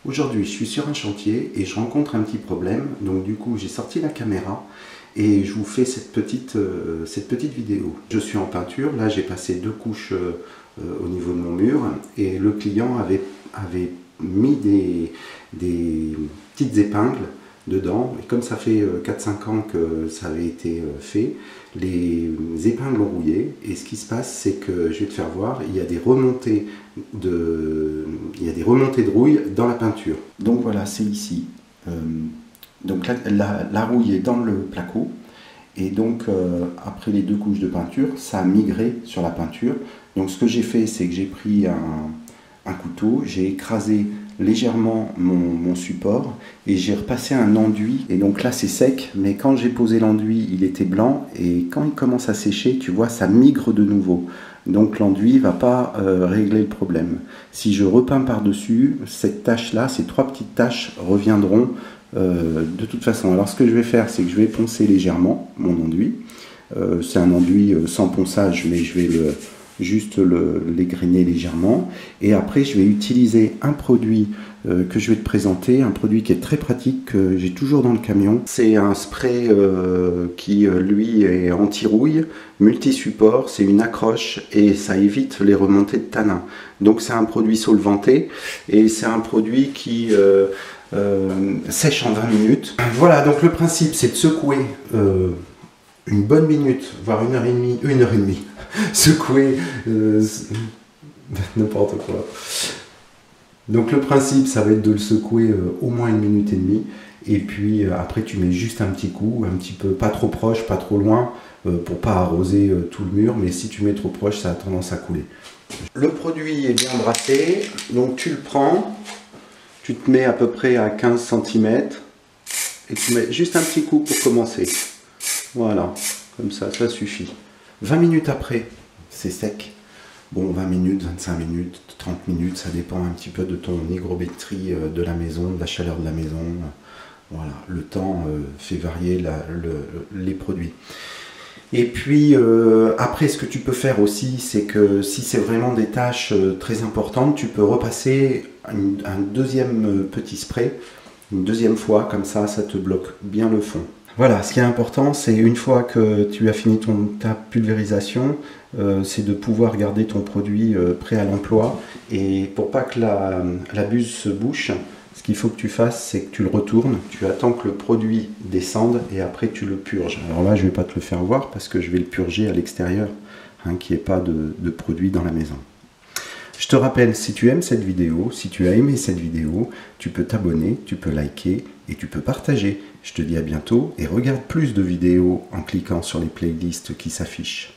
Aujourd'hui, je suis sur un chantier et je rencontre un petit problème. Donc du coup, j'ai sorti la caméra et je vous fais cette petite vidéo. Je suis en peinture. Là, j'ai passé 2 couches au niveau de mon mur et le client avait mis des petites épingles dedans. Et comme ça fait 4-5 ans que ça avait été fait, les épingles ont rouillé. Et ce qui se passe, c'est que, je vais te faire voir, il y a des remontées de rouille dans la peinture. Donc voilà, c'est ici. Donc la rouille est dans le placo. Et donc après les 2 couches de peinture, ça a migré sur la peinture. Donc ce que j'ai fait, c'est que j'ai pris un couteau, j'ai écrasé légèrement mon support et j'ai repassé un enduit. Et donc là c'est sec, mais quand j'ai posé l'enduit, il était blanc et quand il commence à sécher, tu vois, ça migre de nouveau. Donc l'enduit va pas régler le problème. Si je repeins par-dessus, cette tache-là, ces 3 petites taches reviendront de toute façon. Alors ce que je vais faire, c'est que je vais poncer légèrement mon enduit. C'est un enduit sans ponçage, mais je vais juste l'égrainer légèrement. Et après, je vais utiliser un produit que je vais te présenter, un produit qui est très pratique, que j'ai toujours dans le camion. C'est un spray qui, lui, est anti-rouille, multi-support, c'est une accroche et ça évite les remontées de tanin. Donc c'est un produit solventé et c'est un produit qui sèche en 20 minutes. Voilà, donc le principe, c'est de secouer une bonne minute, voire 1h30, secouer n'importe quoi. Donc le principe, ça va être de le secouer au moins 1 minute et demie. Et puis après, tu mets juste un petit coup, un petit peu, pas trop proche, pas trop loin, pour pas arroser tout le mur. Mais si tu mets trop proche, ça a tendance à couler. Le produit est bien brassé, donc tu le prends, tu te mets à peu près à 15 cm et tu mets juste un petit coup pour commencer. Voilà, comme ça suffit. 20 minutes après, c'est sec. Bon, 20 minutes, 25 minutes, 30 minutes, ça dépend un petit peu de ton hygrométrie de la maison, de la chaleur de la maison. Voilà, le temps fait varier les produits. Et puis, après, ce que tu peux faire aussi, c'est que si c'est vraiment des tâches très importantes, tu peux repasser un deuxième petit spray, une deuxième fois, comme ça te bloque bien le fond. Voilà, ce qui est important, c'est une fois que tu as fini ta pulvérisation, c'est de pouvoir garder ton produit prêt à l'emploi. Et pour pas que la buse se bouche, ce qu'il faut que tu fasses, c'est que tu le retournes, tu attends que le produit descende et après tu le purges. Alors là, je ne vais pas te le faire voir parce que je vais le purger à l'extérieur, hein, qu'il n'y ait pas de produit dans la maison. Je te rappelle, si tu aimes cette vidéo, si tu as aimé cette vidéo, tu peux t'abonner, tu peux liker et tu peux partager. Je te dis à bientôt et regarde plus de vidéos en cliquant sur les playlists qui s'affichent.